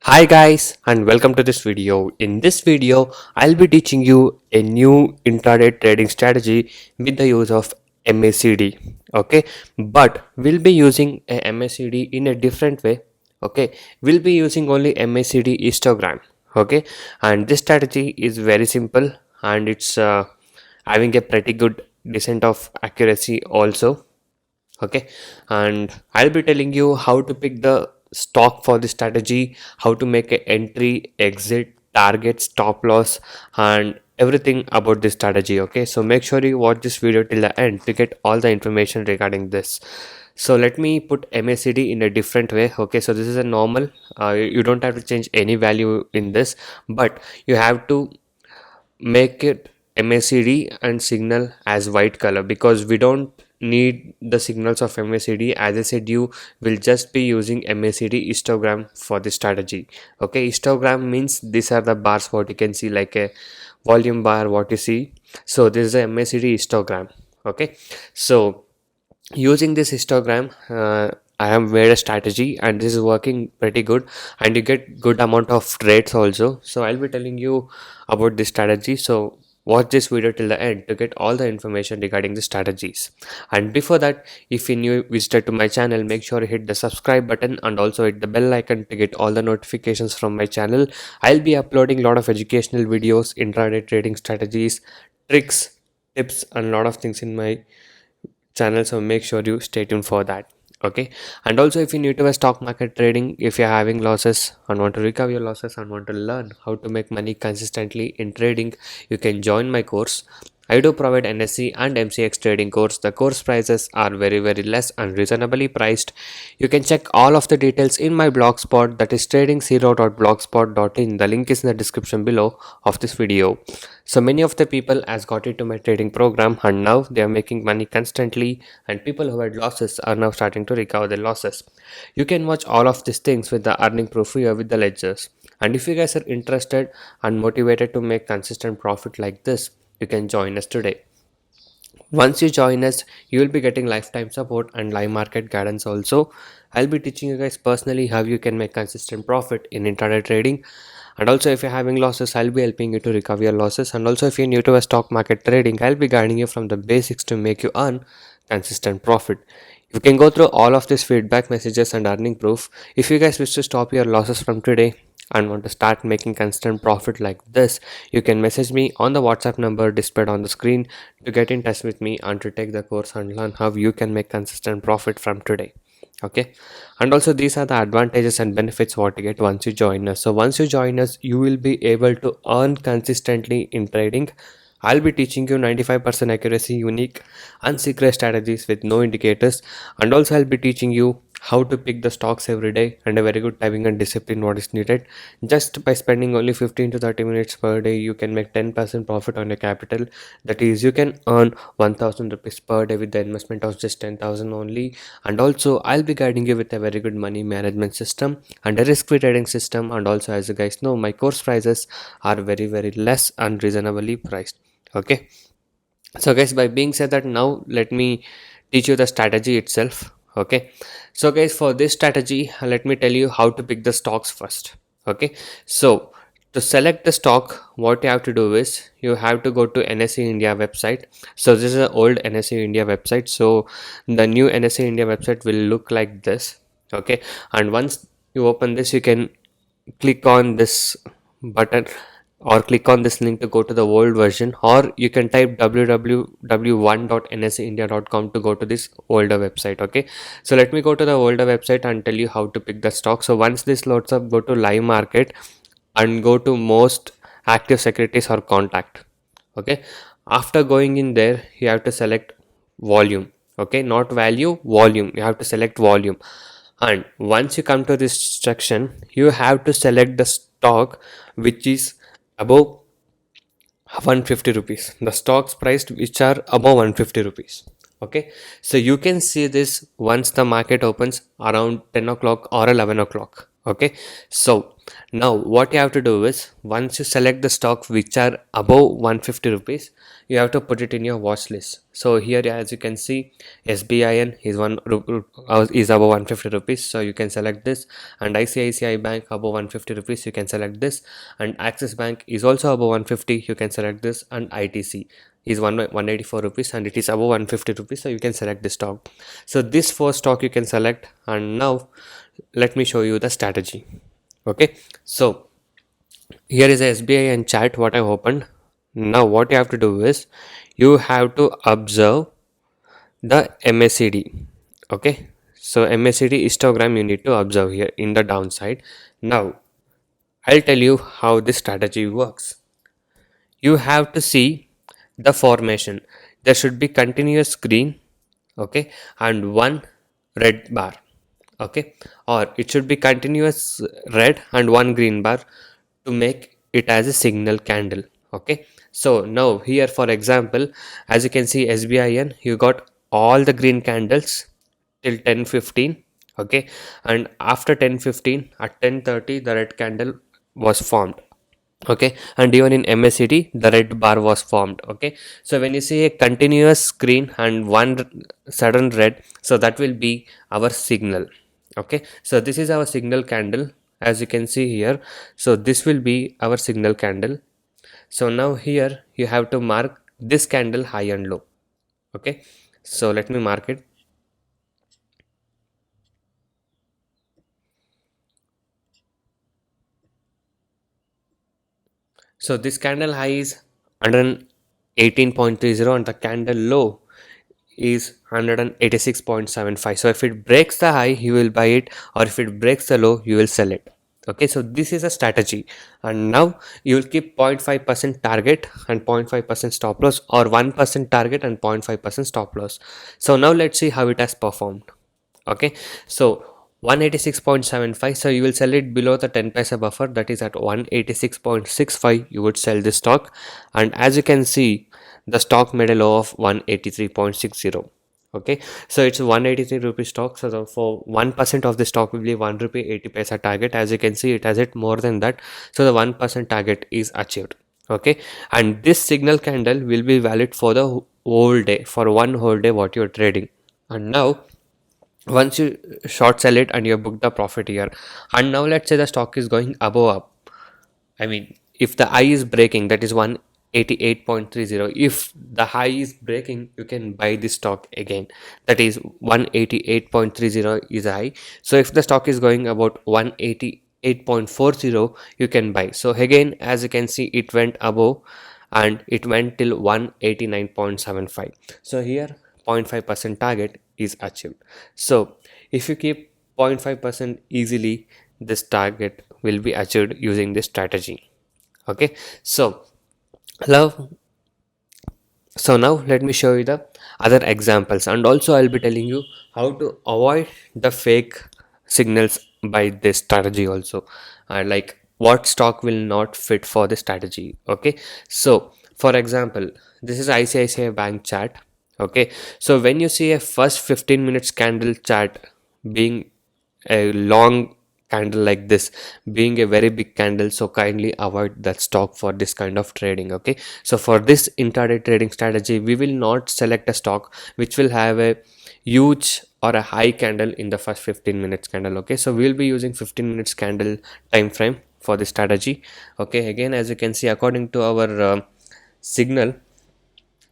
Hi guys and welcome to this video. In this video, I'll be teaching you a new intraday trading strategy with the use of MACD. Okay, but we'll be using a MACD in a different way. Okay, we'll be using only MACD histogram. Okay, and this strategy is very simple and it's having a pretty good descent of accuracy also. Okay, and I'll be telling you how to pick the stock for the strategy, how to make an entry, exit, target, stop loss, and everything about this strategy. Okay, so make sure you watch this video till the end to get all the information regarding this. So let me put MACD in a different way. Okay, so this is a normal, you don't have to change any value in this, but you have to make it MACD and signal as white color because we don't need the signals of MACD. As I said, you will just be using MACD histogram for the strategy. Okay, histogram means these are the bars what you can see like a volume bar what you see. So this is a MACD histogram. Okay, so using this histogram, I have made a strategy and this is working pretty good and you get good amount of trades also. So I'll be telling you about this strategy, so watch this video till the end to get all the information regarding the strategies. And before that, if you're new visitor to my channel, make sure you hit the subscribe button and also hit the bell icon to get all the notifications from my channel. I'll be uploading a lot of educational videos, intraday trading strategies, tricks, tips and a lot of things in my channel, so make sure you stay tuned for that. Okay, and also if you're new to a stock market trading, if you're having losses and want to recover your losses and want to learn how to make money consistently in trading, you can join my course. I do provide NSE and MCX trading course. The course prices are very less and reasonably priced. You can check all of the details in my blogspot, that is trading0.blogspot.in. The link is in the description below of this video. So many of the people has got into my trading program and now they are making money constantly, and people who had losses are now starting to recover their losses. You can watch all of these things with the earning proof here with the ledgers. And if you guys are interested and motivated to make consistent profit like this, you can join us today. Once you join us, you will be getting lifetime support and live market guidance also. I'll be teaching you guys personally how you can make consistent profit in intraday trading. And also if you're having losses, I'll be helping you to recover your losses. And also if you're new to a stock market trading, I'll be guiding you from the basics to make you earn consistent profit. You can go through all of these feedback messages and earning proof. If you guys wish to stop your losses from today and want to start making constant profit like this, you can message me on the WhatsApp number displayed on the screen to get in touch with me and to take the course and learn how you can make consistent profit from today. Okay, and also these are the advantages and benefits what you get once you join us. So once you join us, you will be able to earn consistently in trading. I'll be teaching you 95% accuracy, unique and secret strategies with no indicators, and also I'll be teaching you how to pick the stocks every day and a very good timing and discipline what is needed. Just by spending only 15 to 30 minutes per day, you can make 10% profit on your capital. That is, you can earn 1000 rupees per day with the investment of just 10,000 only. And also I'll be guiding you with a very good money management system and a risk-free trading system. And also, as you guys know, my course prices are very less and reasonably priced. Okay, so guys, by being said that, now let me teach you the strategy itself. Okay, so guys, for this strategy, let me tell you how to pick the stocks first. Okay, so to select the stock, what you have to do is you have to go to NSE India website. So this is an old NSE India website, so the new NSE India website will look like this. Okay, and once you open this, you can click on this button or click on this link to go to the old version, or you can type www.nseindia.com to go to this older website. Okay, so let me go to the older website and tell you how to pick the stock. So once this loads up, go to live market and go to most active securities or contact. Okay, after going in there, you have to select volume. Okay, not value, volume. You have to select volume, and once you come to this section, you have to select the stock which is above 150 rupees, the stocks priced which are above 150 rupees. Okay, so you can see this once the market opens around 10 o'clock or 11 o'clock. Okay, so Now what you have to do is, once you select the stock which are above 150 rupees, you have to put it in your watch list. So here, as you can see, SBIN is is above 150 rupees, so you can select this. And ICICI Bank above 150 rupees, you can select this. And Axis Bank is also above 150, you can select this. And ITC is 184 rupees and it is above 150 rupees, so you can select this stock. So this four stock you can select. And now let me show you the strategy. Okay, so here is a SBIN chart what I've opened. Now what you have to do is, you have to observe the MACD. Okay, so MACD histogram you need to observe here in the downside. Now I'll tell you how this strategy works. You have to see the formation. There should be continuous green, okay, and one red bar, okay, or it should be continuous red and one green bar to make it as a signal candle. Okay, so now here, for example, as you can see, SBIN, you got all the green candles till 10:15. Okay, and after 10:15 at 10:30 the red candle was formed. Okay, and even in MACD the red bar was formed. Okay, so when you see a continuous green and one sudden red, so that will be our signal. Okay, so this is our signal candle, as you can see here. So this will be our signal candle. So now here you have to mark this candle high and low. Okay, so let me mark it. So this candle high is 118.30 and the candle low is 186.75. So if it breaks the high, you will buy it, or if it breaks the low, you will sell it. Okay, so this is a strategy. And now you will keep 0.5% target and 0.5% stop loss, or 1% target and 0.5% stop loss. So now let's see how it has performed. Okay, so 186.75, so you will sell it below the 10 paisa buffer, that is at 186.65 you would sell this stock. And as you can see, the stock made a low of 183.60. Okay, so it's 183 rupee stock, so for 1% of the stock will be 1 rupee 80 paisa target. As you can see, it has it more than that, so the 1% target is achieved. Okay, and this signal candle will be valid for the whole day, for one whole day what you're trading. And now once you short sell it and you book the profit here, and now let's say the stock is going above up, I mean, if the high is breaking, that is 188.30, if the high is breaking, you can buy this stock again, that is 188.30 is high. So if the stock is going about 188.40, you can buy. So again, as you can see, it went above and it went till 189.75. So here 0.5% target is achieved. So if you keep 0.5% easily, this target will be achieved using this strategy. Okay, so love so now let me show you the other examples, and also I'll be telling you how to avoid the fake signals by this strategy also, like what stock will not fit for the strategy. Okay, so for example, this is ICICI Bank chart. Okay, so when you see a first 15 minutes candle chart being a long candle like this, being a very big candle, so kindly avoid that stock for this kind of trading. Okay, so for this intraday trading strategy, we will not select a stock which will have a huge or a high candle in the first 15 minutes candle. Okay, so we'll be using 15 minutes candle time frame for this strategy. Okay, again, as you can see, according to our signal,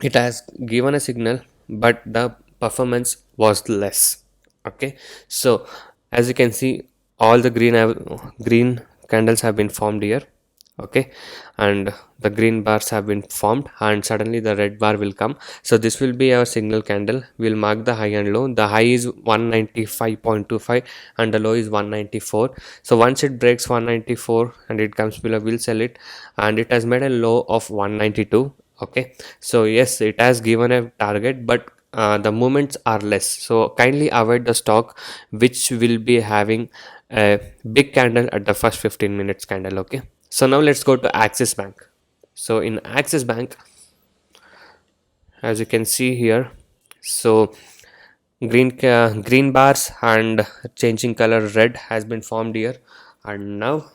it has given a signal but the performance was less. Okay, so as you can see, all the green candles have been formed here. Okay, and the green bars have been formed, and suddenly the red bar will come. So this will be our signal candle. We'll mark the high and low. The high is 195.25 and the low is 194. So once it breaks 194 and it comes below, we'll sell it, and it has made a low of 192. Okay, so yes, it has given a target, but the movements are less, so kindly avoid the stock which will be having a big candle at the first 15 minutes candle. Okay, so now let's go to Axis Bank. So in Axis Bank, as you can see here, so green bars and changing color red has been formed here. And now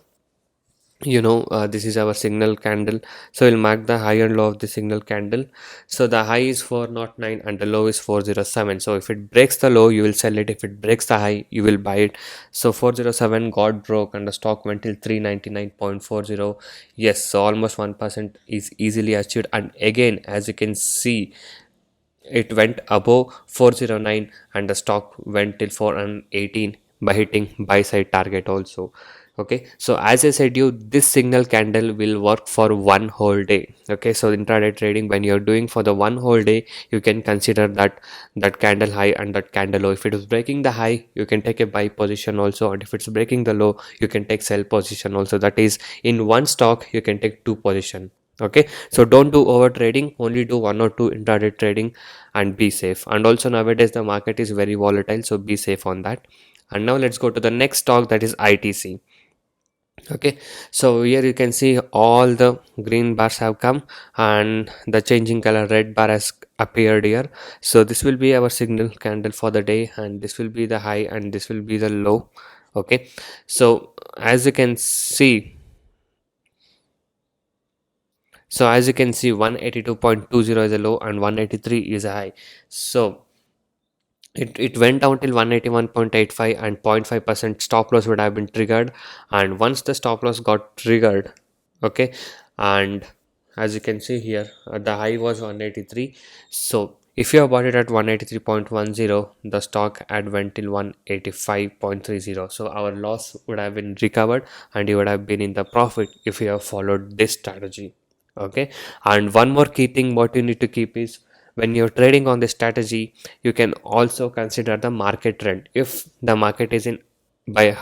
this is our signal candle, so we'll mark the high and low of the signal candle. So the high is 409 and the low is 407. So if it breaks the low, you will sell it. If it breaks the high, you will buy it. So 407 got broke and the stock went till 399.40. Yes, so almost 1% is easily achieved. And again, as you can see, it went above 409 and the stock went till 418 by hitting buy side target also. Okay, so as I said you, this signal candle will work for one whole day. Okay, so intraday trading, when you're doing for the one whole day, you can consider that candle high and that candle low. If it is breaking the high, you can take a buy position also, and if it's breaking the low, you can take sell position also. That is, in one stock you can take two position. Okay, so don't do over trading, only do one or two intraday trading and be safe. And also nowadays the market is very volatile, so be safe on that. And now let's go to the next stock, that is ITC. Okay, so here you can see all the green bars have come and the changing color red bar has appeared here. So this will be our signal candle for the day, and this will be the high and this will be the low. Okay, so as you can see, 182.20 is a low and 183 is a high. So it went down till 181.85 and 0.5% stop loss would have been triggered. And once the stop loss got triggered, okay, and as you can see here, the high was 183. So if you have bought it at 183.10, the stock had went till 185.30. So our loss would have been recovered and you would have been in the profit if you have followed this strategy. Okay, and one more key thing what you need to keep is, when you're trading on this strategy, you can also consider the market trend. If the market is in buy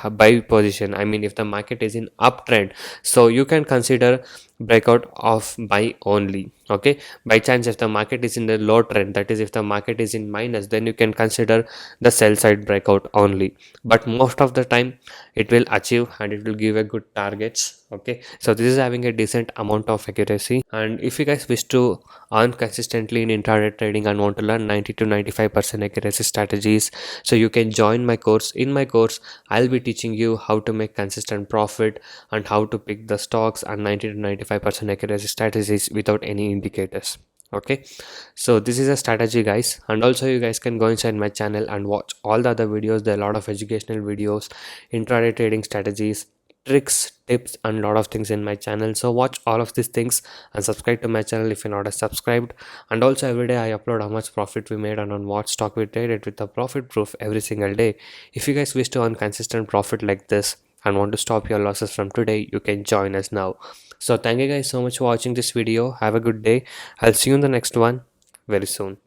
position, I mean if the market is in uptrend, so you can consider breakout of buy only. Okay, by chance if the market is in the low trend, that is if the market is in minus, then you can consider the sell side breakout only. But most of the time it will achieve and it will give a good targets. Okay, so this is having a decent amount of accuracy. And if you guys wish to earn consistently in intraday trading and want to learn 90 to 95% accuracy strategies, so you can join my course. In my course, I'll be teaching you how to make consistent profit and how to pick the stocks and 90 to 95% accuracy strategies without any indicators. Okay, so this is a strategy guys. And also you guys can go inside my channel and watch all the other videos. There are a lot of educational videos, intraday trading strategies, tricks, tips and lot of things in my channel. So watch all of these things and subscribe to my channel if you're not subscribed. And also every day I upload how much profit we made and on what stock we traded with the profit proof every single day. If you guys wish to earn consistent profit like this and want to stop your losses from today, you can join us now. So thank you guys so much for watching this video. Have a good day. I'll see you in the next one very soon.